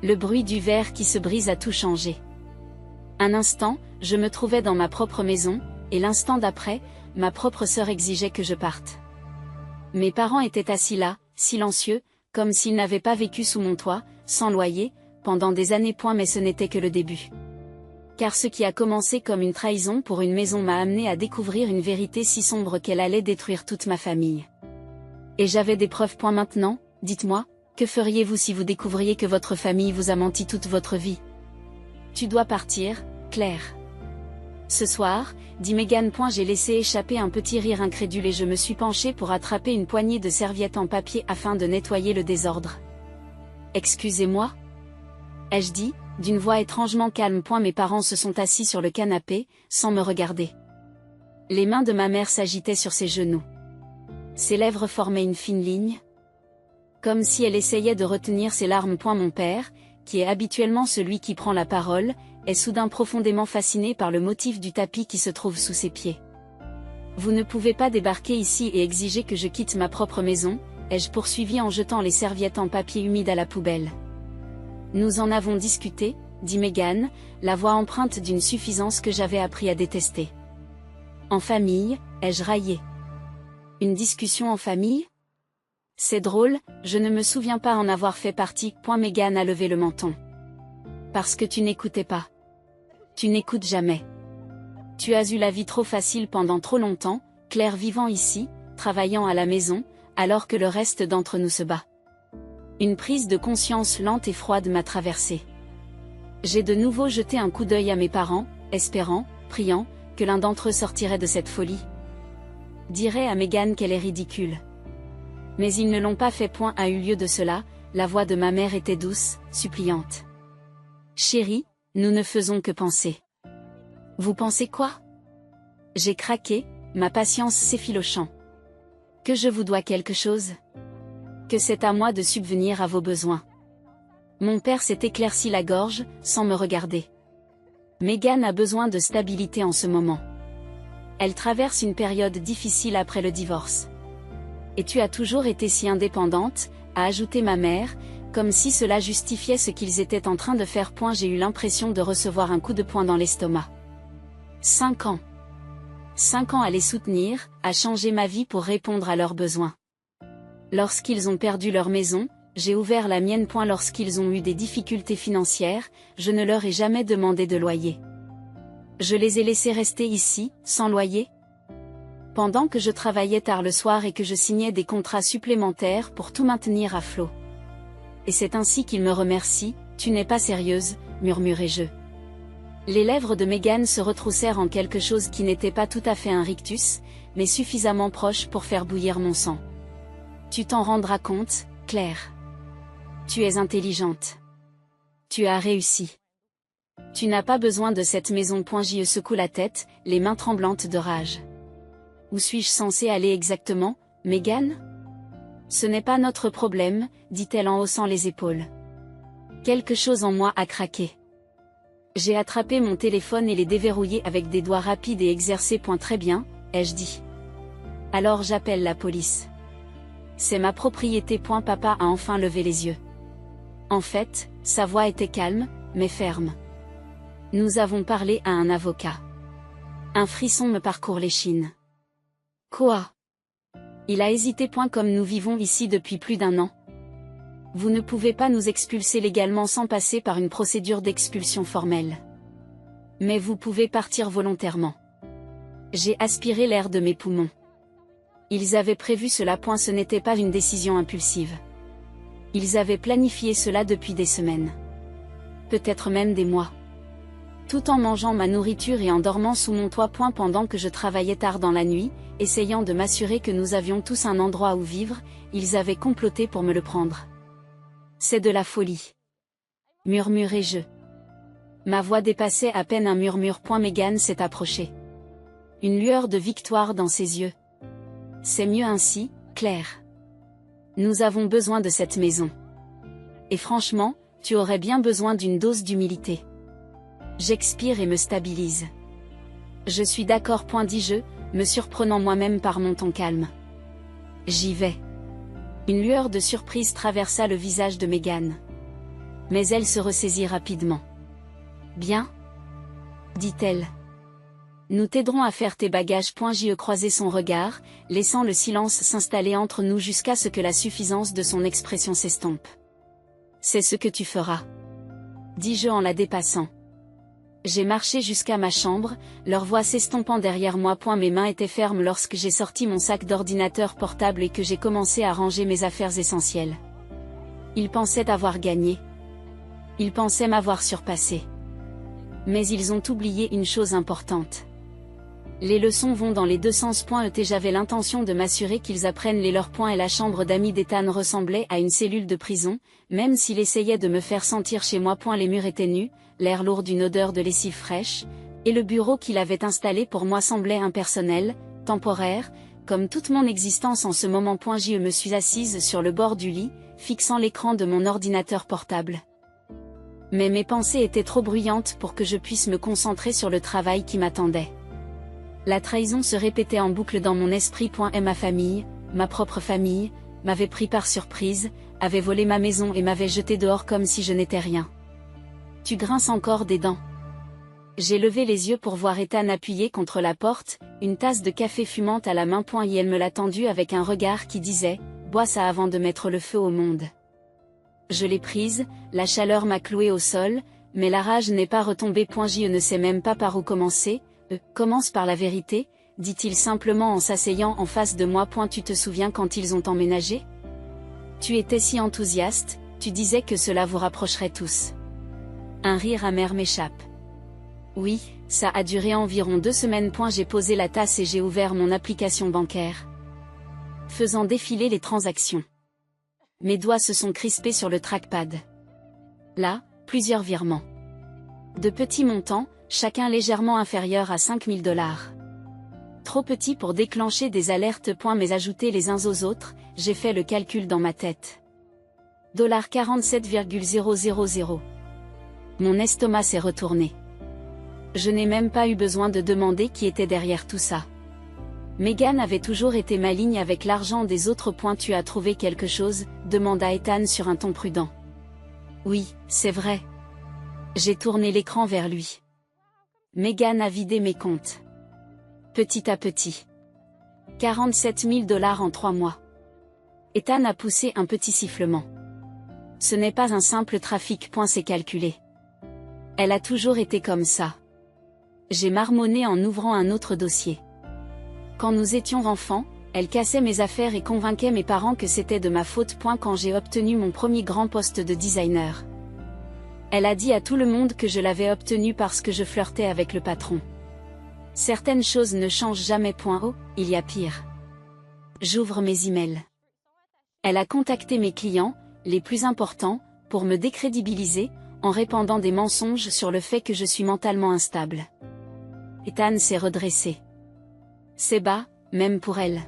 Le bruit du verre qui se brise a tout changé. Un instant, je me trouvais dans ma propre maison, et l'instant d'après, ma propre sœur exigeait que je parte. Mes parents étaient assis là, silencieux, comme s'ils n'avaient pas vécu sous mon toit, sans loyer, pendant des années. Mais ce n'était que le début. Car ce qui a commencé comme une trahison pour une maison m'a amené à découvrir une vérité si sombre qu'elle allait détruire toute ma famille. Et j'avais des preuves. Maintenant, dites-moi, que feriez-vous si vous découvriez que votre famille vous a menti toute votre vie? Tu dois partir, Claire. Ce soir, dit Megan. J'ai laissé échapper un petit rire incrédule et je me suis penchée pour attraper une poignée de serviettes en papier afin de nettoyer le désordre. Excusez-moi, ai-je dit, d'une voix étrangement calme. Mes parents se sont assis sur le canapé, sans me regarder. Les mains de ma mère s'agitaient sur ses genoux. Ses lèvres formaient une fine ligne, comme si elle essayait de retenir ses larmes. Mon père, qui est habituellement celui qui prend la parole, est soudain profondément fasciné par le motif du tapis qui se trouve sous ses pieds. Vous ne pouvez pas débarquer ici et exiger que je quitte ma propre maison, ai-je poursuivi en jetant les serviettes en papier humide à la poubelle. Nous en avons discuté, dit Megan, la voix empreinte d'une suffisance que j'avais appris à détester. En famille, ai-je raillé. Une discussion en famille? C'est drôle, je ne me souviens pas en avoir fait partie. Megan a levé le menton. Parce que tu n'écoutais pas. Tu n'écoutes jamais. Tu as eu la vie trop facile pendant trop longtemps, Claire, vivant ici, travaillant à la maison, alors que le reste d'entre nous se bat. Une prise de conscience lente et froide m'a traversée. J'ai de nouveau jeté un coup d'œil à mes parents, espérant, priant, que l'un d'entre eux sortirait de cette folie. Dirait à Megan qu'elle est ridicule. Mais ils ne l'ont pas fait. A eu lieu de cela, la voix de ma mère était douce, suppliante. Chérie, nous ne faisons que penser. Vous pensez quoi? J'ai craqué, ma patience s'effilochant. Que je vous dois quelque chose? Que c'est à moi de subvenir à vos besoins. Mon père s'est éclairci la gorge, sans me regarder. Megan a besoin de stabilité en ce moment. Elle traverse une période difficile après le divorce. Et tu as toujours été si indépendante, a ajouté ma mère, comme si cela justifiait ce qu'ils étaient en train de faire. J'ai eu l'impression de recevoir un coup de poing dans l'estomac. 5 ans. 5 ans à les soutenir, à changer ma vie pour répondre à leurs besoins. Lorsqu'ils ont perdu leur maison, j'ai ouvert la mienne. Lorsqu'ils ont eu des difficultés financières, je ne leur ai jamais demandé de loyer. Je les ai laissés rester ici, sans loyer. Pendant que je travaillais tard le soir et que je signais des contrats supplémentaires pour tout maintenir à flot. Et c'est ainsi qu'ils me remercient. Tu n'es pas sérieuse, murmurai-je. Les lèvres de Megan se retroussèrent en quelque chose qui n'était pas tout à fait un rictus, mais suffisamment proche pour faire bouillir mon sang. Tu t'en rendras compte, Claire. Tu es intelligente. Tu as réussi. Tu n'as pas besoin de cette maison. J'y secoue la tête, les mains tremblantes de rage. Où suis-je censée aller exactement, Megan? Ce n'est pas notre problème, dit-elle en haussant les épaules. Quelque chose en moi a craqué. J'ai attrapé mon téléphone et l'ai déverrouillé avec des doigts rapides et exercés. Très bien, ai-je dit. Alors j'appelle la police. C'est ma propriété. Papa a enfin levé les yeux. En fait, sa voix était calme, mais ferme. Nous avons parlé à un avocat. Un frisson me parcourt l'échine. Quoi? Il a hésité. Comme nous vivons ici depuis plus d'1 an. Vous ne pouvez pas nous expulser légalement sans passer par une procédure d'expulsion formelle. Mais vous pouvez partir volontairement. J'ai aspiré l'air de mes poumons. Ils avaient prévu cela. Ce n'était pas une décision impulsive. Ils avaient planifié cela depuis des semaines. Peut-être même des mois. Tout en mangeant ma nourriture et en dormant sous mon toit. Pendant que je travaillais tard dans la nuit, essayant de m'assurer que nous avions tous un endroit où vivre, ils avaient comploté pour me le prendre. C'est de la folie. Murmurai-je. Ma voix dépassait à peine un murmure. Megan s'est approchée. Une lueur de victoire dans ses yeux. C'est mieux ainsi, Claire. Nous avons besoin de cette maison. Et franchement, tu aurais bien besoin d'une dose d'humilité. J'expire et me stabilise. Je suis d'accord. Dis-je, me surprenant moi-même par mon ton calme. J'y vais. Une lueur de surprise traversa le visage de Megan. Mais elle se ressaisit rapidement. Bien, dit-elle. Nous t'aiderons à faire tes bagages. J'y croisai son regard, laissant le silence s'installer entre nous jusqu'à ce que la suffisance de son expression s'estompe. C'est ce que tu feras, dis-je en la dépassant. J'ai marché jusqu'à ma chambre, leur voix s'estompant derrière moi. Mes mains étaient fermes lorsque j'ai sorti mon sac d'ordinateur portable et que j'ai commencé à ranger mes affaires essentielles. Ils pensaient avoir gagné. Ils pensaient m'avoir surpassé. Mais ils ont oublié une chose importante. Les leçons vont dans les deux sens. J'avais l'intention de m'assurer qu'ils apprennent les leurs. Et la chambre d'amis d'Ethan ressemblait à une cellule de prison, même s'il essayait de me faire sentir chez moi. Les murs étaient nus, l'air lourd d'une odeur de lessive fraîche, et le bureau qu'il avait installé pour moi semblait impersonnel, temporaire, comme toute mon existence en ce moment. Je me suis assise sur le bord du lit, fixant l'écran de mon ordinateur portable. Mais mes pensées étaient trop bruyantes pour que je puisse me concentrer sur le travail qui m'attendait. La trahison se répétait en boucle dans mon esprit. Et ma famille, ma propre famille, m'avait pris par surprise, avait volé ma maison et m'avait jeté dehors comme si je n'étais rien. Tu grinces encore des dents. J'ai levé les yeux pour voir Ethan appuyé contre la porte, une tasse de café fumante à la main. Et elle me l'a tendue avec un regard qui disait « Bois ça avant de mettre le feu au monde ». Je l'ai prise, la chaleur m'a cloué au sol, mais la rage n'est pas retombée. Je ne sais même pas par où commencer. Commence par la vérité, dit-il simplement en s'asseyant en face de moi. Tu te souviens quand ils ont emménagé? Tu étais si enthousiaste, tu disais que cela vous rapprocherait tous. Un rire amer m'échappe. Oui, ça a duré environ 2 semaines. J'ai posé la tasse et j'ai ouvert mon application bancaire, faisant défiler les transactions. Mes doigts se sont crispés sur le trackpad. Là, plusieurs virements. De petits montants, chacun légèrement inférieur à 5 000 $. Trop petit pour déclencher des alertes. Mais ajoutés les uns aux autres, j'ai fait le calcul dans ma tête. 47,000. Mon estomac s'est retourné. Je n'ai même pas eu besoin de demander qui était derrière tout ça. Megan avait toujours été maligne avec l'argent des autres. Tu as trouvé quelque chose, demanda Ethan sur un ton prudent. Oui, c'est vrai. J'ai tourné l'écran vers lui. Megan a vidé mes comptes. Petit à petit. 47 000 $ en 3 mois. Ethan a poussé un petit sifflement. Ce n'est pas un simple trafic. C'est calculé. Elle a toujours été comme ça. J'ai marmonné en ouvrant un autre dossier. Quand nous étions enfants, elle cassait mes affaires et convainquait mes parents que c'était de ma faute. Quand j'ai obtenu mon premier grand poste de designer, elle a dit à tout le monde que je l'avais obtenu parce que je flirtais avec le patron. Certaines choses ne changent jamais. Oh, il y a pire. J'ouvre mes emails. Elle a contacté mes clients, les plus importants, pour me décrédibiliser, en répandant des mensonges sur le fait que je suis mentalement instable. Ethan s'est redressé. C'est bas, même pour elle.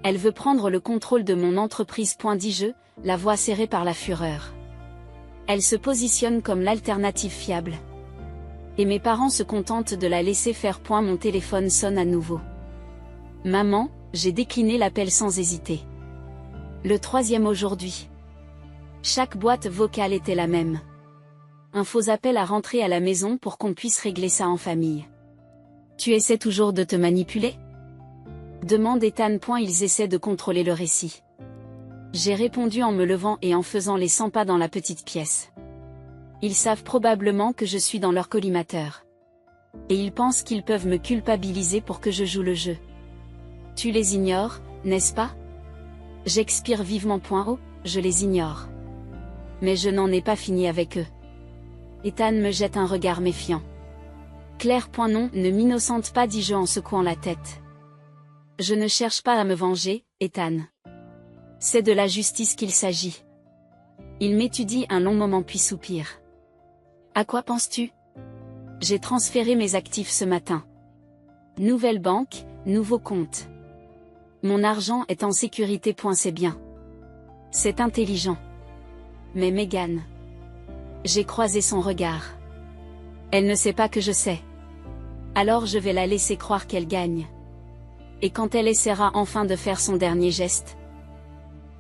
Elle veut prendre le contrôle de mon entreprise. Dis-je, la voix serrée par la fureur. Elle se positionne comme l'alternative fiable. Et mes parents se contentent de la laisser faire. Mon téléphone sonne à nouveau. Maman, j'ai décliné l'appel sans hésiter. Le 3e aujourd'hui. Chaque boîte vocale était la même. Un faux appel à rentrer à la maison pour qu'on puisse régler ça en famille. Tu essaies toujours de te manipuler? Demande Ethan. Ils essaient de contrôler le récit. J'ai répondu en me levant et en faisant les 100 pas dans la petite pièce. Ils savent probablement que je suis dans leur collimateur. Et ils pensent qu'ils peuvent me culpabiliser pour que je joue le jeu. Tu les ignores, n'est-ce pas? J'expire vivement. Oh, je les ignore. Mais je n'en ai pas fini avec eux. Ethan me jette un regard méfiant. Claire. Non, ne m'innocente pas, dis-je en secouant la tête. Je ne cherche pas à me venger, Ethan. C'est de la justice qu'il s'agit. Il m'étudie un long moment puis soupire. À quoi penses-tu? J'ai transféré mes actifs ce matin. Nouvelle banque, nouveau compte. Mon argent est en sécurité. C'est bien. C'est intelligent. Mais Megan. J'ai croisé son regard. Elle ne sait pas que je sais. Alors je vais la laisser croire qu'elle gagne. Et quand elle essaiera enfin de faire son dernier geste,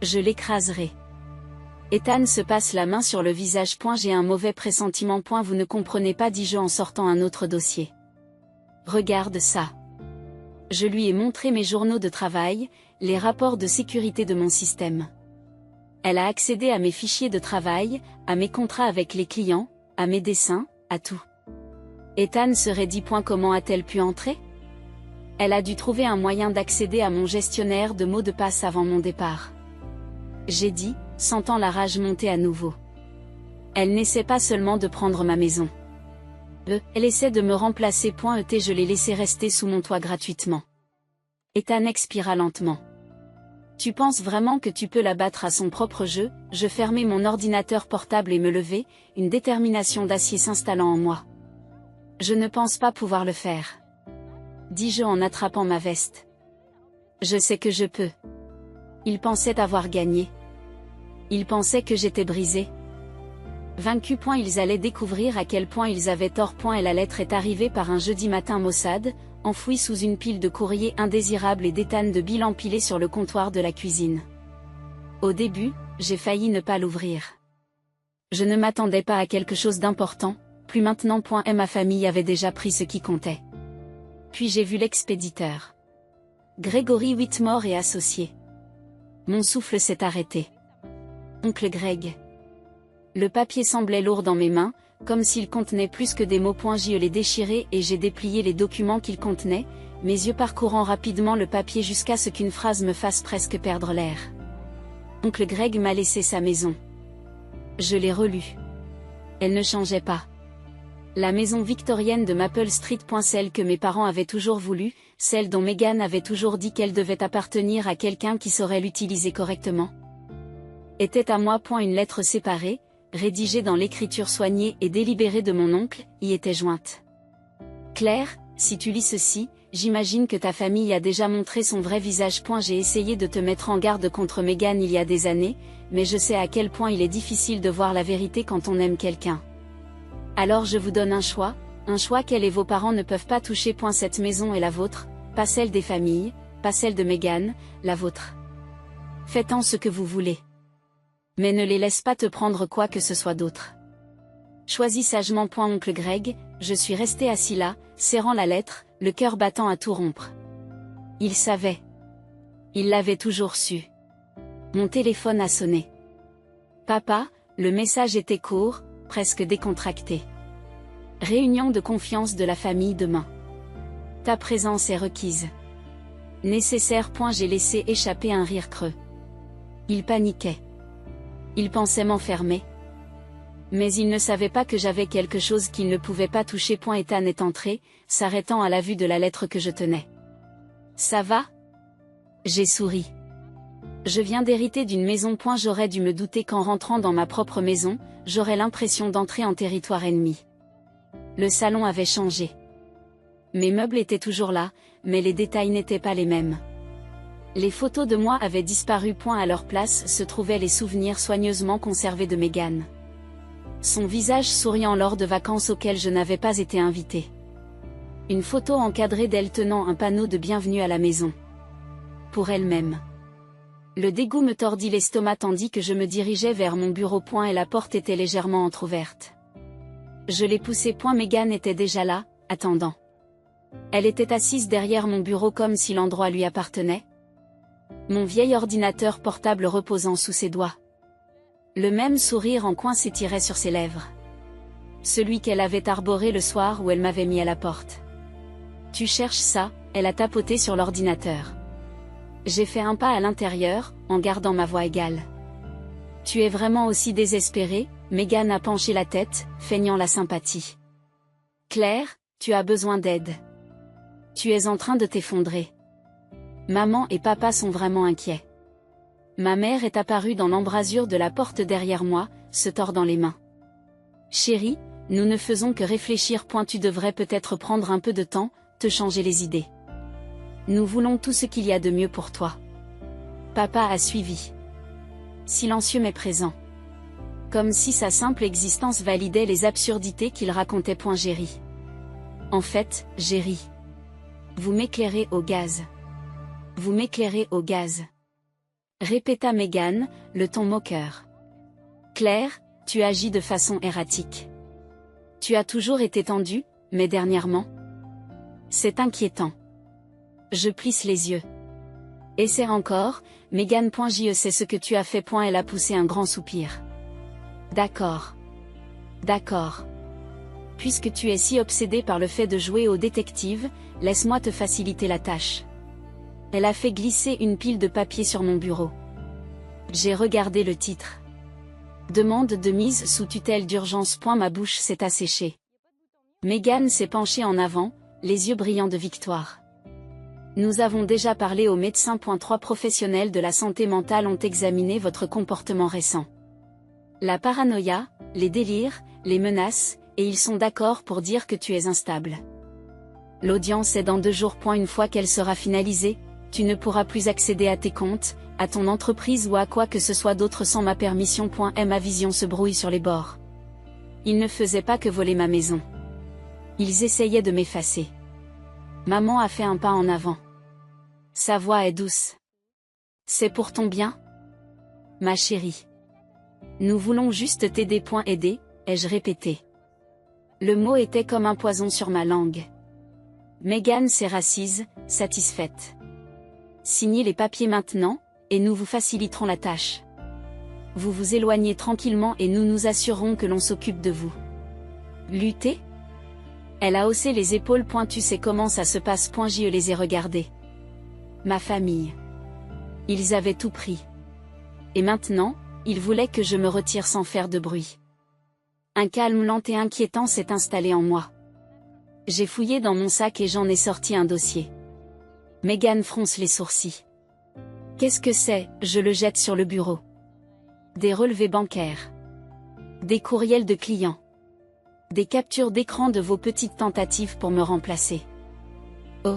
je l'écraserai. Ethan se passe la main sur le visage. J'ai un mauvais pressentiment. Vous ne comprenez pas, dis-je en sortant un autre dossier. Regarde ça. Je lui ai montré mes journaux de travail, les rapports de sécurité de mon système. Elle a accédé à mes fichiers de travail, à mes contrats avec les clients, à mes dessins, à tout. Ethan serait dit. Comment a-t-elle pu entrer? Elle a dû trouver un moyen d'accéder à mon gestionnaire de mots de passe avant mon départ. J'ai dit, sentant la rage monter à nouveau. Elle n'essaie pas seulement de prendre ma maison. Elle essaie de me remplacer. Je l'ai laissé rester sous mon toit gratuitement. Ethan expira lentement. Tu penses vraiment que tu peux la battre à son propre jeu? Je fermai mon ordinateur portable et me levai, une détermination d'acier s'installant en moi. Je ne pense pas pouvoir le faire, dis-je en attrapant ma veste. Je sais que je peux. Il pensait avoir gagné. Il pensait que j'étais brisé. Vaincu. Ils allaient découvrir à quel point ils avaient tort. Et la lettre est arrivée par un jeudi matin. Mossad, enfouie sous une pile de courriers indésirables et d'étanes de bilan empilés sur le comptoir de la cuisine. Au début, j'ai failli ne pas l'ouvrir. Je ne m'attendais pas à quelque chose d'important, plus maintenant. Ma famille avait déjà pris ce qui comptait. Puis j'ai vu l'expéditeur. Gregory Whitmore et associé. Mon souffle s'est arrêté. Oncle Greg. Le papier semblait lourd dans mes mains, comme s'il contenait plus que des mots. Je l'ai déchiré et j'ai déplié les documents qu'il contenait, mes yeux parcourant rapidement le papier jusqu'à ce qu'une phrase me fasse presque perdre l'air. Oncle Greg m'a laissé sa maison. Je l'ai relue. Elle ne changeait pas. La maison victorienne de Maple Street. Celle que mes parents avaient toujours voulu, celle dont Meghan avait toujours dit qu'elle devait appartenir à quelqu'un qui saurait l'utiliser correctement. Était à moi. Une lettre séparée, rédigée dans l'écriture soignée et délibérée de mon oncle, y était jointe. Claire, si tu lis ceci, j'imagine que ta famille a déjà montré son vrai visage. J'ai essayé de te mettre en garde contre Meghan il y a des années, mais je sais à quel point il est difficile de voir la vérité quand on aime quelqu'un. Alors je vous donne un choix qu'elle et vos parents ne peuvent pas toucher. Cette maison est la vôtre, pas celle des familles, pas celle de Meghan, la vôtre. Faites-en ce que vous voulez. Mais ne les laisse pas te prendre quoi que ce soit d'autre. Choisis sagement. Oncle Greg, je suis resté assis là, serrant la lettre, le cœur battant à tout rompre. Il savait. Il l'avait toujours su. Mon téléphone a sonné. Papa, le message était court, presque décontracté. Réunion de confiance de la famille demain. Ta présence est requise. Nécessaire. J'ai laissé échapper un rire creux. Il paniquait. Il pensait m'enfermer. Mais il ne savait pas que j'avais quelque chose qu'il ne pouvait pas toucher. Ethan est entré, s'arrêtant à la vue de la lettre que je tenais. Ça va? J'ai souri. Je viens d'hériter d'une maison. J'aurais dû me douter qu'en rentrant dans ma propre maison, j'aurais l'impression d'entrer en territoire ennemi. Le salon avait changé. Mes meubles étaient toujours là, mais les détails n'étaient pas les mêmes. Les photos de moi avaient disparu. À leur place se trouvaient les souvenirs soigneusement conservés de Meghan. Son visage souriant lors de vacances auxquelles je n'avais pas été invitée. Une photo encadrée d'elle tenant un panneau de bienvenue à la maison. Pour elle-même. Le dégoût me tordit l'estomac tandis que je me dirigeais vers mon bureau. Et la porte était légèrement entr'ouverte. Je l'ai poussée. Meghan était déjà là, attendant. Elle était assise derrière mon bureau comme si l'endroit lui appartenait. Mon vieil ordinateur portable reposant sous ses doigts. Le même sourire en coin s'étirait sur ses lèvres. Celui qu'elle avait arboré le soir où elle m'avait mis à la porte. Tu cherches ça? Elle a tapoté sur l'ordinateur. J'ai fait un pas à l'intérieur, en gardant ma voix égale. Tu es vraiment aussi désespérée? Meghan a penché la tête, feignant la sympathie. Claire, tu as besoin d'aide. Tu es en train de t'effondrer. Maman et papa sont vraiment inquiets. Ma mère est apparue dans l'embrasure de la porte derrière moi, se tordant les mains. Chérie, nous ne faisons que réfléchir. Tu devrais peut-être prendre un peu de temps, te changer les idées. Nous voulons tout ce qu'il y a de mieux pour toi. Papa a suivi. Silencieux mais présent. Comme si sa simple existence validait les absurdités qu'il racontait. J'ai ri. En fait, j'ai ri. Vous m'éclairez au gaz. Vous m'éclairez au gaz. Répéta Meghan, le ton moqueur. Claire, tu agis de façon erratique. Tu as toujours été tendue, mais dernièrement. C'est inquiétant. Je plisse les yeux. Essaie encore, Megan.je c'est ce que tu as fait. Elle a poussé un grand soupir. D'accord. D'accord. Puisque tu es si obsédée par le fait de jouer au détective, laisse-moi te faciliter la tâche. Elle a fait glisser une pile de papier sur mon bureau. J'ai regardé le titre. Demande de mise sous tutelle d'urgence. Ma bouche s'est asséchée. Megan s'est penchée en avant, les yeux brillants de victoire. Nous avons déjà parlé au médecin. 3 professionnels de la santé mentale ont examiné votre comportement récent. La paranoïa, les délires, les menaces, et ils sont d'accord pour dire que tu es instable. L'audience est dans 2 jours. Une fois qu'elle sera finalisée, tu ne pourras plus accéder à tes comptes, à ton entreprise ou à quoi que ce soit d'autre sans ma permission. Ma vision se brouille sur les bords. Ils ne faisaient pas que voler ma maison. Ils essayaient de m'effacer. Maman a fait un pas en avant. Sa voix est douce. C'est pour ton bien? Ma chérie. Nous voulons juste t'aider. Aider, ai-je répété. Le mot était comme un poison sur ma langue. Megan s'est rassise, satisfaite. Signez les papiers maintenant, et nous vous faciliterons la tâche. Vous vous éloignez tranquillement et nous nous assurerons que l'on s'occupe de vous. Lutter? Elle a haussé les épaules. Tu sais comment ça se passe. Je les ai regardés. Ma famille. Ils avaient tout pris. Et maintenant, ils voulaient que je me retire sans faire de bruit. Un calme lent et inquiétant s'est installé en moi. J'ai fouillé dans mon sac et j'en ai sorti un dossier. Megan fronce les sourcils. Qu'est-ce que c'est? Je le jette sur le bureau. Des relevés bancaires. Des courriels de clients. Des captures d'écran de vos petites tentatives pour me remplacer. Oh.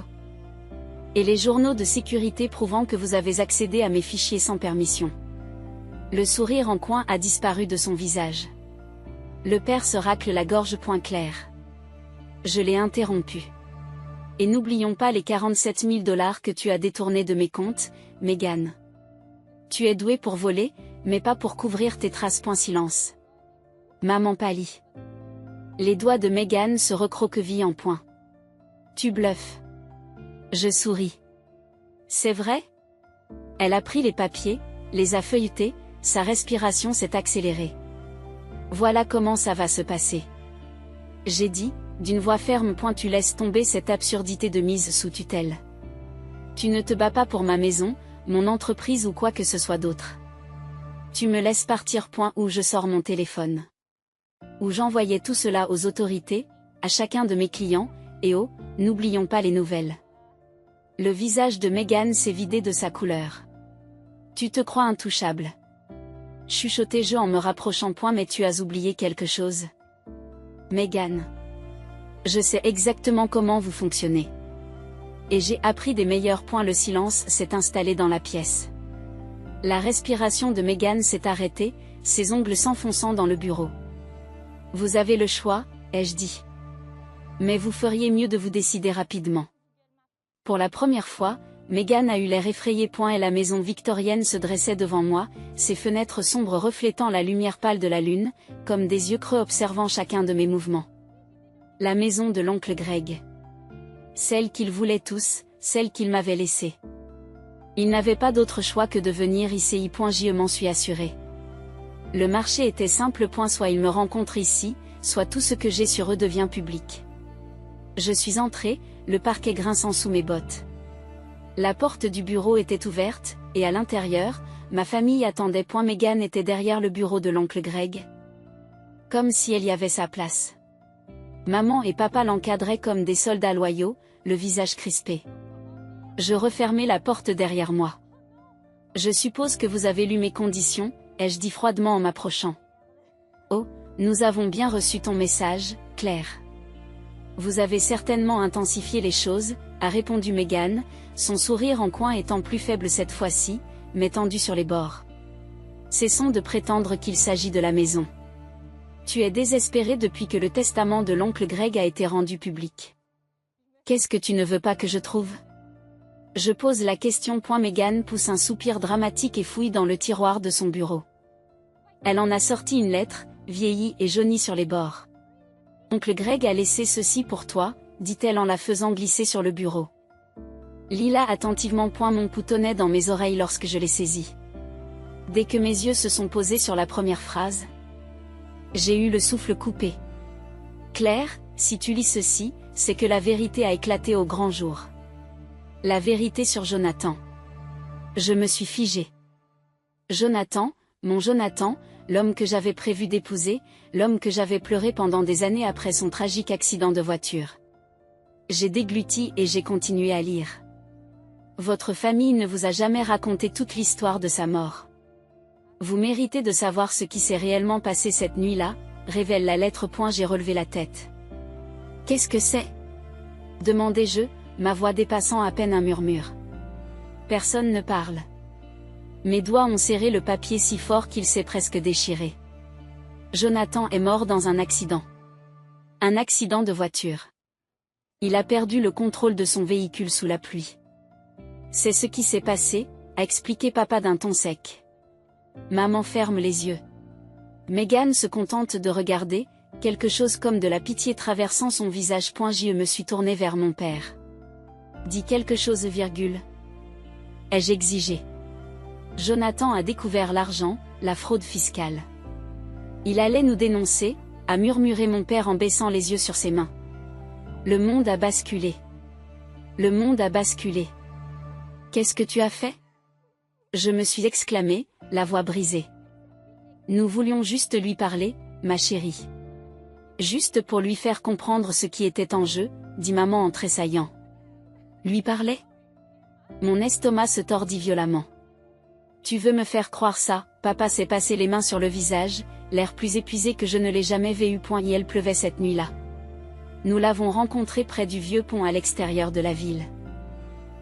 Et les journaux de sécurité prouvant que vous avez accédé à mes fichiers sans permission. Le sourire en coin a disparu de son visage. Le père se racle la gorge. Claire. Je l'ai interrompu. Et n'oublions pas les 47 000 $ que tu as détournés de mes comptes, Megan. Tu es douée pour voler, mais pas pour couvrir tes traces. Silence. Maman pâlit. Les doigts de Megan se recroquevillent en point. Tu bluffes. Je souris. C'est vrai? Elle a pris les papiers, les a feuilletés, sa respiration s'est accélérée. Voilà comment ça va se passer. J'ai dit, d'une voix ferme. Tu laisses tomber cette absurdité de mise sous tutelle. Tu ne te bats pas pour ma maison, mon entreprise ou quoi que ce soit d'autre. Tu me laisses partir. Où je sors mon téléphone. Où j'envoyais tout cela aux autorités, à chacun de mes clients, et oh, n'oublions pas les nouvelles. Le visage de Megan s'est vidé de sa couleur. Tu te crois intouchable. Chuchotai-je en me rapprochant. Mais tu as oublié quelque chose. Megan. Je sais exactement comment vous fonctionnez. Et j'ai appris des meilleurs. Le silence s'est installé dans la pièce. La respiration de Megan s'est arrêtée, ses ongles s'enfonçant dans le bureau. Vous avez le choix, ai-je dit. Mais vous feriez mieux de vous décider rapidement. Pour la première fois, Megan a eu l'air effrayée. Et la maison victorienne se dressait devant moi, ses fenêtres sombres reflétant la lumière pâle de la lune, comme des yeux creux observant chacun de mes mouvements. La maison de l'oncle Greg. Celle qu'ils voulaient tous, celle qu'ils m'avaient laissée. Ils n'avaient pas d'autre choix que de venir ici. Je m'en suis assuré. Le marché était simple. Soit ils me rencontrent ici, soit tout ce que j'ai sur eux devient public. Je suis entré, le parquet grinçant sous mes bottes. La porte du bureau était ouverte, et à l'intérieur, ma famille attendait. Megan était derrière le bureau de l'oncle Greg. Comme si elle y avait sa place. Maman et papa l'encadraient comme des soldats loyaux, le visage crispé. Je refermai la porte derrière moi. Je suppose que vous avez lu mes conditions, ai-je dit froidement en m'approchant. Oh, nous avons bien reçu ton message, Claire. Vous avez certainement intensifié les choses, a répondu Megan, son sourire en coin étant plus faible cette fois-ci, mais tendu sur les bords. Cessons de prétendre qu'il s'agit de la maison. Tu es désespéré depuis que le testament de l'oncle Greg a été rendu public. Qu'est-ce que tu ne veux pas que je trouve? Je pose la question. Megan pousse un soupir dramatique et fouille dans le tiroir de son bureau. Elle en a sorti une lettre, vieillie et jaunie sur les bords. Oncle Greg a laissé ceci pour toi, dit-elle en la faisant glisser sur le bureau. Lila attentivement point mon poutonnet dans mes oreilles lorsque je l'ai saisi. Dès que mes yeux se sont posés sur la première phrase, j'ai eu le souffle coupé. Claire, si tu lis ceci, c'est que la vérité a éclaté au grand jour. La vérité sur Jonathan. Je me suis figée. Jonathan, mon Jonathan, l'homme que j'avais prévu d'épouser, l'homme que j'avais pleuré pendant des années après son tragique accident de voiture. J'ai dégluti et j'ai continué à lire. Votre famille ne vous a jamais raconté toute l'histoire de sa mort. Vous méritez de savoir ce qui s'est réellement passé cette nuit-là, révèle la lettre. J'ai relevé la tête. Qu'est-ce que c'est? Demandai-je, ma voix dépassant à peine un murmure. Personne ne parle. Mes doigts ont serré le papier si fort qu'il s'est presque déchiré. Jonathan est mort dans un accident. Un accident de voiture. Il a perdu le contrôle de son véhicule sous la pluie. C'est ce qui s'est passé, a expliqué papa d'un ton sec. Maman ferme les yeux. Megan se contente de regarder, quelque chose comme de la pitié traversant son visage. Je me suis tournée vers mon père. Dis quelque chose, ai-je exigé. Jonathan a découvert l'argent, la fraude fiscale. Il allait nous dénoncer, a murmuré mon père en baissant les yeux sur ses mains. Le monde a basculé. Le monde a basculé. Qu'est-ce que tu as fait? Je me suis exclamée, la voix brisée. Nous voulions juste lui parler, ma chérie. Juste pour lui faire comprendre ce qui était en jeu, dit maman en tressaillant. Lui parler? Mon estomac se tordit violemment. Tu veux me faire croire ça? Papa s'est passé les mains sur le visage, l'air plus épuisé que je ne l'ai jamais vu. Il pleuvait cette nuit-là. Nous l'avons rencontré près du vieux pont à l'extérieur de la ville.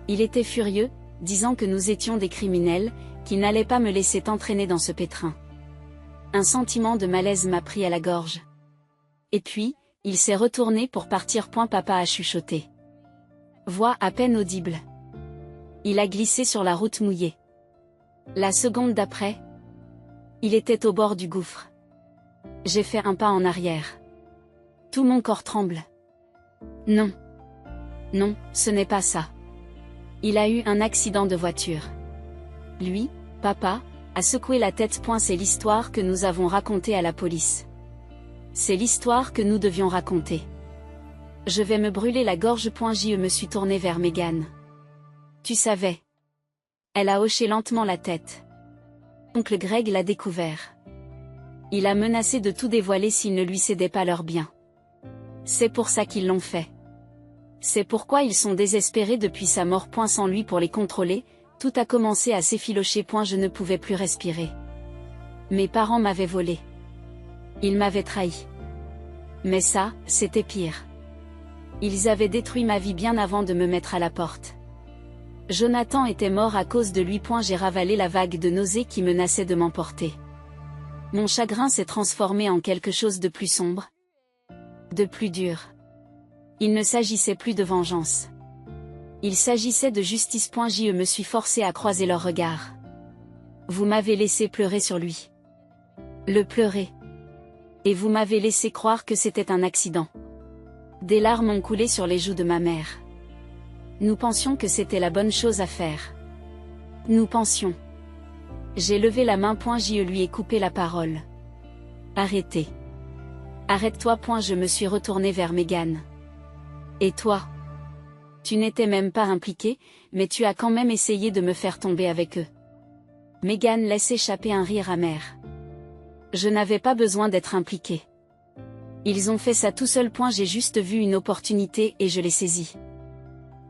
Il était furieux, disant que nous étions des criminels, qu'il n'allait pas me laisser entraîner dans ce pétrin. Un sentiment de malaise m'a pris à la gorge. Et puis, il s'est retourné pour partir. Papa a chuchoté. Voix à peine audible. Il a glissé sur la route mouillée. La seconde d'après, il était au bord du gouffre. J'ai fait un pas en arrière. Tout mon corps tremble. Non. Non, ce n'est pas ça. Il a eu un accident de voiture. Lui, papa, a secoué la tête. C'est l'histoire que nous avons racontée à la police. C'est l'histoire que nous devions raconter. Je vais me brûler la gorge. Je me suis tournée vers Megan. Tu savais. Elle a hoché lentement la tête. Oncle Greg l'a découvert. Il a menacé de tout dévoiler s'ils ne lui cédaient pas leurs biens. C'est pour ça qu'ils l'ont fait. C'est pourquoi ils sont désespérés depuis sa mort. Sans lui pour les contrôler, tout a commencé à s'effilocher. Je ne pouvais plus respirer. Mes parents m'avaient volé. Ils m'avaient trahi. Mais ça, c'était pire. Ils avaient détruit ma vie bien avant de me mettre à la porte. Jonathan était mort à cause de lui. J'ai ravalé la vague de nausées qui menaçait de m'emporter. Mon chagrin s'est transformé en quelque chose de plus sombre, de plus dur. Il ne s'agissait plus de vengeance. Il s'agissait de justice. Je me suis forcée à croiser leurs regards. Vous m'avez laissé pleurer sur lui. Le pleurer. Et vous m'avez laissé croire que c'était un accident. Des larmes ont coulé sur les joues de ma mère. Nous pensions que c'était la bonne chose à faire. Nous pensions. J'ai levé la main. Je lui ai coupé la parole. Arrêtez. Arrête-toi. Je me suis retournée vers Megan. Et toi? Tu n'étais même pas impliqué, mais tu as quand même essayé de me faire tomber avec eux. Megan laisse échapper un rire amer. Je n'avais pas besoin d'être impliqué. Ils ont fait ça tout seuls. J'ai juste vu une opportunité et je l'ai saisie.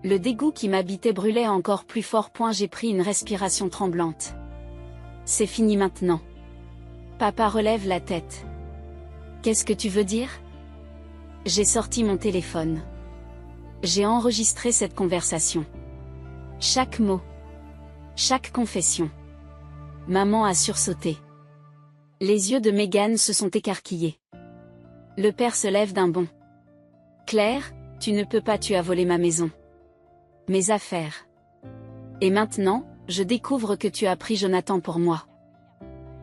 Le dégoût qui m'habitait brûlait encore plus fort. J'ai pris une respiration tremblante. C'est fini maintenant. Papa relève la tête. Qu'est-ce que tu veux dire? J'ai sorti mon téléphone. J'ai enregistré cette conversation. Chaque mot. Chaque confession. Maman a sursauté. Les yeux de Megan se sont écarquillés. Le père se lève d'un bond. Claire, tu ne peux pas. Tu as volé ma maison. Mes affaires. Et maintenant, je découvre que tu as pris Jonathan pour moi.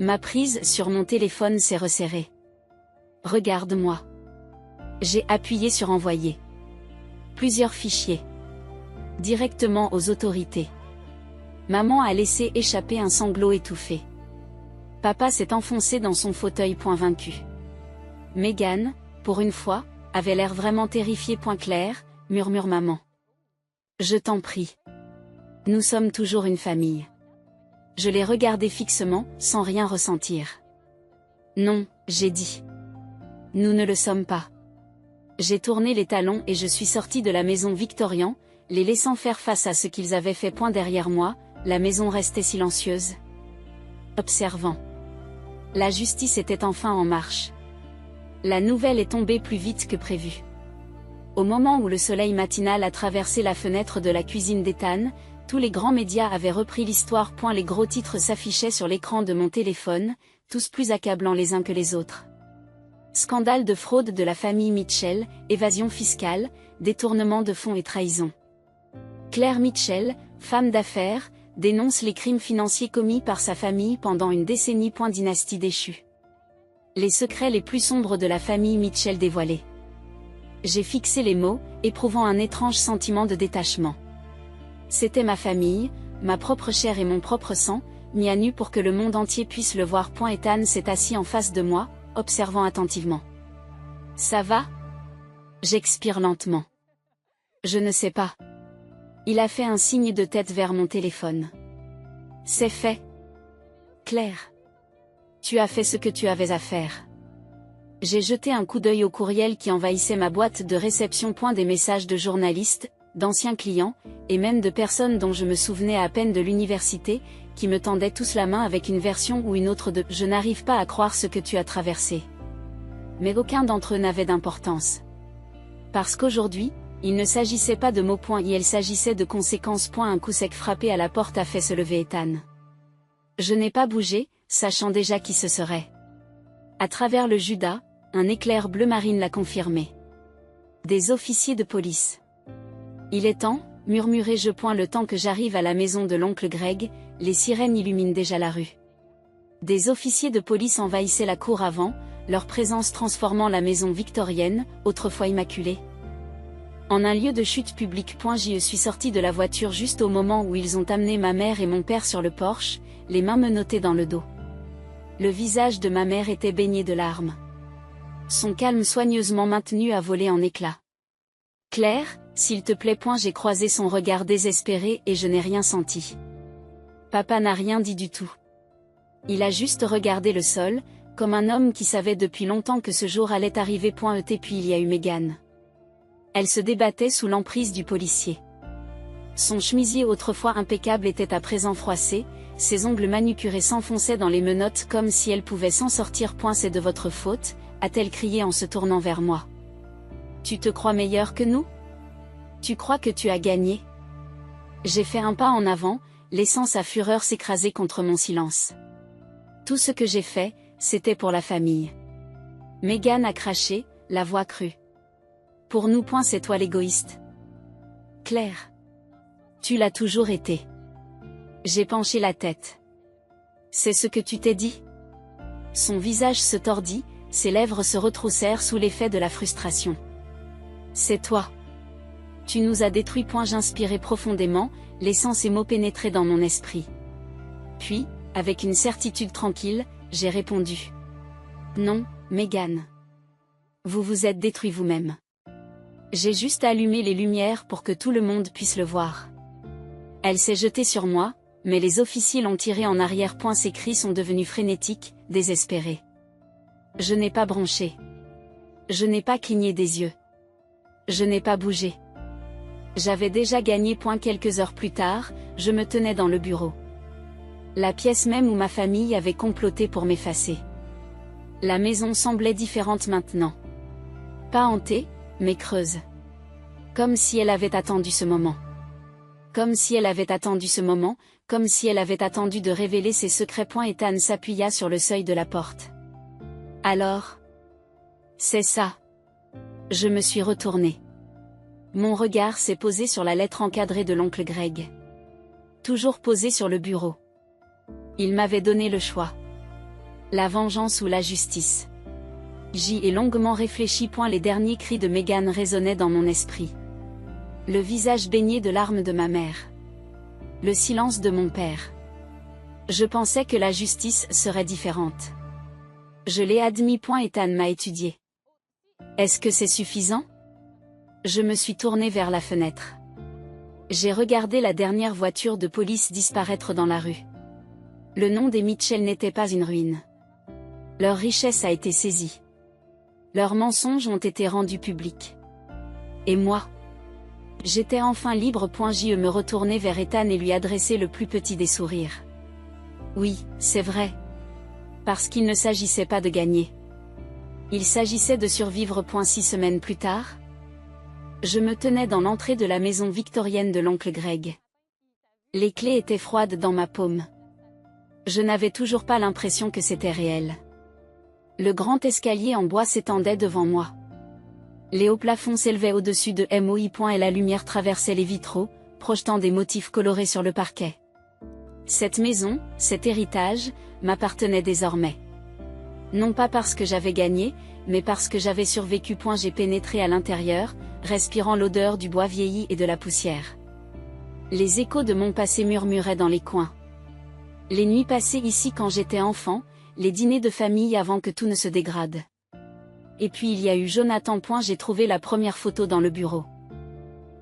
Ma prise sur mon téléphone s'est resserrée. Regarde-moi. J'ai appuyé sur envoyer. Plusieurs fichiers. Directement aux autorités. Maman a laissé échapper un sanglot étouffé. Papa s'est enfoncé dans son fauteuil. Vaincu. Meghan, pour une fois, avait l'air vraiment terrifiée. Claire, murmure maman. Je t'en prie. Nous sommes toujours une famille. Je l'ai regardé fixement, sans rien ressentir. Non, j'ai dit. Nous ne le sommes pas. J'ai tourné les talons et je suis sortie de la maison Victorian, les laissant faire face à ce qu'ils avaient fait. Derrière moi, la maison restait silencieuse. Observant. La justice était enfin en marche. La nouvelle est tombée plus vite que prévu. Au moment où le soleil matinal a traversé la fenêtre de la cuisine d'Ethan, tous les grands médias avaient repris l'histoire. Les gros titres s'affichaient sur l'écran de mon téléphone, tous plus accablants les uns que les autres. Scandale de fraude de la famille Mitchell, évasion fiscale, détournement de fonds et trahison. Claire Mitchell, femme d'affaires, dénonce les crimes financiers commis par sa famille pendant une décennie. Dynastie déchue. Les secrets les plus sombres de la famille Mitchell dévoilés. J'ai fixé les mots, éprouvant un étrange sentiment de détachement. C'était ma famille, ma propre chair et mon propre sang, mis à nu pour que le monde entier puisse le voir. Ethan s'est assis en face de moi, observant attentivement. Ça va? J'expire lentement. Je ne sais pas. Il a fait un signe de tête vers mon téléphone. C'est fait. Claire. Tu as fait ce que tu avais à faire. J'ai jeté un coup d'œil au courriel qui envahissait ma boîte de réception. Des messages de journalistes, d'anciens clients, et même de personnes dont je me souvenais à peine de l'université, qui me tendaient tous la main avec une version ou une autre de « Je n'arrive pas à croire ce que tu as traversé ». Mais aucun d'entre eux n'avait d'importance. Parce qu'aujourd'hui, il ne s'agissait pas de mots. Il s'agissait de conséquences. Un coup sec frappé à la porte a fait se lever Ethan. Je n'ai pas bougé, sachant déjà qui ce serait. À travers le Judas, un éclair bleu marine l'a confirmé. Des officiers de police. Il est temps, murmurai-je. Le temps que j'arrive à la maison de l'oncle Greg, les sirènes illuminent déjà la rue. Des officiers de police envahissaient la cour avant, leur présence transformant la maison victorienne, autrefois immaculée, en un lieu de chute publique. Je suis sortie de la voiture juste au moment où ils ont amené ma mère et mon père sur le porche, les mains menottées dans le dos. Le visage de ma mère était baigné de larmes. Son calme soigneusement maintenu a volé en éclats. Claire, s'il te plaît. J'ai croisé son regard désespéré et je n'ai rien senti. Papa n'a rien dit du tout. Il a juste regardé le sol, comme un homme qui savait depuis longtemps que ce jour allait arriver. Puis il y a eu Meghan. Elle se débattait sous l'emprise du policier. Son chemisier autrefois impeccable était à présent froissé, ses ongles manucurés s'enfonçaient dans les menottes comme si elle pouvait s'en sortir. C'est de votre faute, a-t-elle crié en se tournant vers moi. Tu te crois meilleur que nous? Tu crois que tu as gagné? J'ai fait un pas en avant, laissant sa fureur s'écraser contre mon silence. Tout ce que j'ai fait, c'était pour la famille. Meghan a craché, la voix crue. Pour nous. C'est toi l'égoïste. Claire. Tu l'as toujours été. J'ai penché la tête. C'est ce que tu t'es dit? Son visage se tordit, ses lèvres se retroussèrent sous l'effet de la frustration. C'est toi. Tu nous as détruits. J'inspirai profondément, laissant ces mots pénétrer dans mon esprit. Puis, avec une certitude tranquille, j'ai répondu. Non, Meghan. Vous vous êtes détruit vous-même. J'ai juste allumé les lumières pour que tout le monde puisse le voir. Elle s'est jetée sur moi, mais les officiers l'ont tirée en arrière. Ses cris sont devenus frénétiques, désespérés. Je n'ai pas bronché. Je n'ai pas cligné des yeux. Je n'ai pas bougé. J'avais déjà gagné. Quelques heures plus tard, je me tenais dans le bureau. La pièce même où ma famille avait comploté pour m'effacer. La maison semblait différente maintenant. Pas hantée, mais creuse. Comme si elle avait attendu ce moment. Comme si elle avait attendu ce moment, comme si elle avait attendu de révéler ses secrets. Ethan s'appuya sur le seuil de la porte. Alors? C'est ça. Je me suis retournée. Mon regard s'est posé sur la lettre encadrée de l'oncle Greg. Toujours posée sur le bureau. Il m'avait donné le choix. La vengeance ou la justice? J'y ai longuement réfléchi. Les derniers cris de Meghan résonnaient dans mon esprit. Le visage baigné de larmes de ma mère. Le silence de mon père. Je pensais que la justice serait différente. Je l'ai admis. Ethan m'a étudié. Est-ce que c'est suffisant? Je me suis tournée vers la fenêtre. J'ai regardé la dernière voiture de police disparaître dans la rue. Le nom des Mitchell n'était pas une ruine. Leur richesse a été saisie. Leurs mensonges ont été rendus publics. Et moi? J'étais enfin libre. Je me retournai vers Ethan et lui adressai le plus petit des sourires. Oui, c'est vrai. Parce qu'il ne s'agissait pas de gagner. Il s'agissait de survivre. 6 semaines plus tard, je me tenais dans l'entrée de la maison victorienne de l'oncle Greg. Les clés étaient froides dans ma paume. Je n'avais toujours pas l'impression que c'était réel. Le grand escalier en bois s'étendait devant moi. Les hauts plafonds s'élevaient au-dessus de moi et la lumière traversait les vitraux, projetant des motifs colorés sur le parquet. Cette maison, cet héritage, m'appartenait désormais. Non pas parce que j'avais gagné, mais parce que j'avais survécu. J'ai pénétré à l'intérieur, respirant l'odeur du bois vieilli et de la poussière. Les échos de mon passé murmuraient dans les coins. Les nuits passées ici quand j'étais enfant, les dîners de famille avant que tout ne se dégrade. Et puis il y a eu Jonathan. J'ai trouvé la première photo dans le bureau.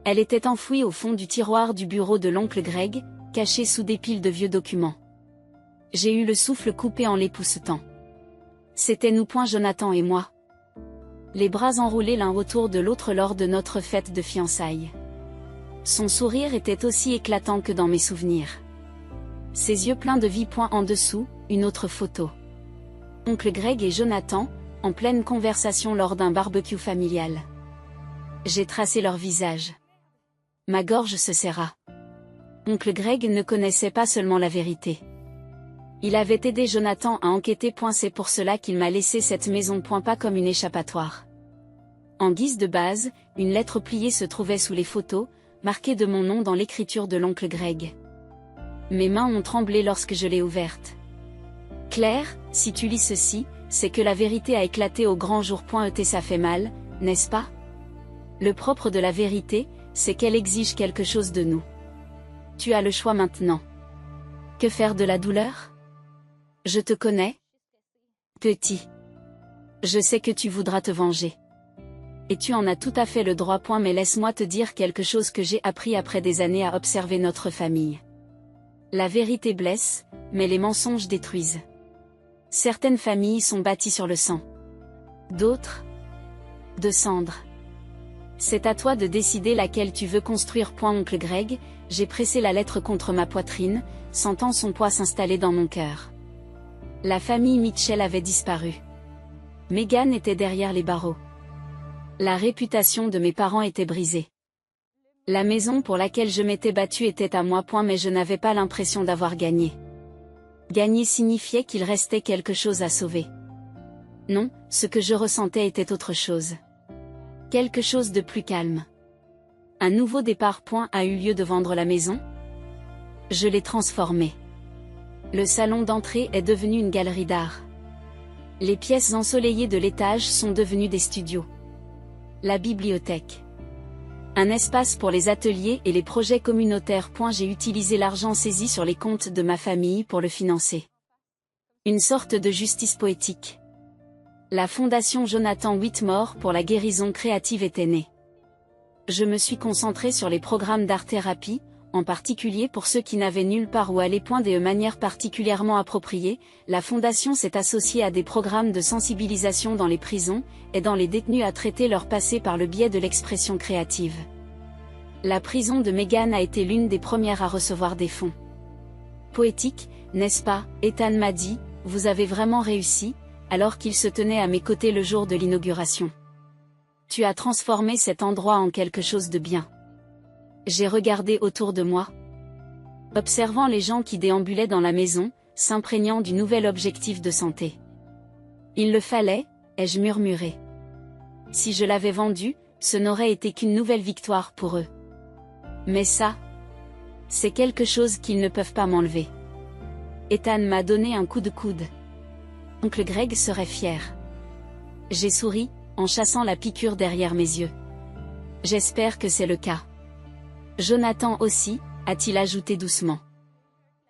Elle était enfouie au fond du tiroir du bureau de l'oncle Greg, cachée sous des piles de vieux documents. J'ai eu le souffle coupé en l'époussetant. C'était nous. Jonathan et moi. Les bras enroulés l'un autour de l'autre lors de notre fête de fiançailles. Son sourire était aussi éclatant que dans mes souvenirs. Ses yeux pleins de vie. En dessous, une autre photo. Oncle Greg et Jonathan, en pleine conversation lors d'un barbecue familial. J'ai tracé leur visage. Ma gorge se serra. Oncle Greg ne connaissait pas seulement la vérité. Il avait aidé Jonathan à enquêter. C'est pour cela qu'il m'a laissé cette maison. Pas comme une échappatoire. En guise de base, une lettre pliée se trouvait sous les photos, marquée de mon nom dans l'écriture de l'oncle Greg. Mes mains ont tremblé lorsque je l'ai ouverte. Claire, si tu lis ceci, c'est que la vérité a éclaté au grand jour. Ça fait mal, n'est-ce pas? Le propre de la vérité, c'est qu'elle exige quelque chose de nous. Tu as le choix maintenant. Que faire de la douleur? Je te connais, petit. Je sais que tu voudras te venger. Et tu en as tout à fait le droit. Mais laisse-moi te dire quelque chose que j'ai appris après des années à observer notre famille. La vérité blesse, mais les mensonges détruisent. Certaines familles sont bâties sur le sang. D'autres, de cendres. C'est à toi de décider laquelle tu veux construire. Oncle Greg, j'ai pressé la lettre contre ma poitrine, sentant son poids s'installer dans mon cœur. La famille Mitchell avait disparu. Meghan était derrière les barreaux. La réputation de mes parents était brisée. La maison pour laquelle je m'étais battue était à moi. Mais je n'avais pas l'impression d'avoir gagné. Gagner signifiait qu'il restait quelque chose à sauver. Non, ce que je ressentais était autre chose. Quelque chose de plus calme. Un nouveau départ. A eu lieu de vendre la maison. Je l'ai transformée. Le salon d'entrée est devenu une galerie d'art. Les pièces ensoleillées de l'étage sont devenues des studios. La bibliothèque. Un espace pour les ateliers et les projets communautaires. J'ai utilisé l'argent saisi sur les comptes de ma famille pour le financer. Une sorte de justice poétique. La fondation Jonathan Whitmore pour la guérison créative était née. Je me suis concentré sur les programmes d'art-thérapie, en particulier pour ceux qui n'avaient nulle part où aller. De manière particulièrement appropriée, la fondation s'est associée à des programmes de sensibilisation dans les prisons, aidant les détenus à traiter leur passé par le biais de l'expression créative. La prison de Meghan a été l'une des premières à recevoir des fonds. Poétique, n'est-ce pas? Ethan m'a dit, vous avez vraiment réussi, alors qu'il se tenait à mes côtés le jour de l'inauguration. Tu as transformé cet endroit en quelque chose de bien. J'ai regardé autour de moi, observant les gens qui déambulaient dans la maison, s'imprégnant du nouvel objectif de santé. Il le fallait, ai-je murmuré. Si je l'avais vendu, ce n'aurait été qu'une nouvelle victoire pour eux. Mais ça, c'est quelque chose qu'ils ne peuvent pas m'enlever. Ethan m'a donné un coup de coude. oncle Greg serait fier. J'ai souri, en chassant la piqûre derrière mes yeux. J'espère que c'est le cas. Jonathan aussi, a-t-il ajouté doucement.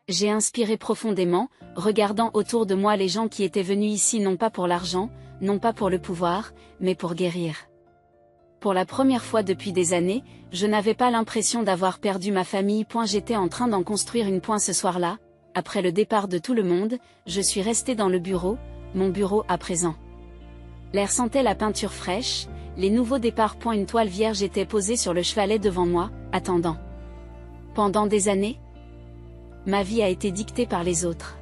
J'ai inspiré profondément, regardant autour de moi les gens qui étaient venus ici non pas pour l'argent, non pas pour le pouvoir, mais pour guérir. Pour la première fois depuis des années, je n'avais pas l'impression d'avoir perdu ma famille. J'étais en train d'en construire une. Ce soir-là, après le départ de tout le monde, je suis resté dans le bureau, mon bureau à présent. L'air sentait la peinture fraîche, les nouveaux départs. Une toile vierge était posée sur le chevalet devant moi, attendant. Pendant des années, ma vie a été dictée par les autres.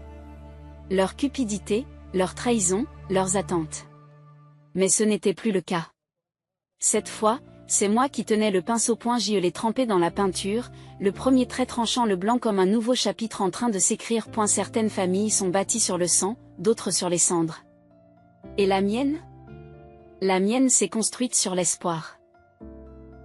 Leur cupidité, leur trahison, leurs attentes. Mais ce n'était plus le cas. Cette fois, c'est moi qui tenais le pinceau. J'y l'ai trempé dans la peinture, le premier trait tranchant le blanc comme un nouveau chapitre en train de s'écrire. Certaines familles sont bâties sur le sang, d'autres sur les cendres. Et la mienne ? La mienne s'est construite sur l'espoir.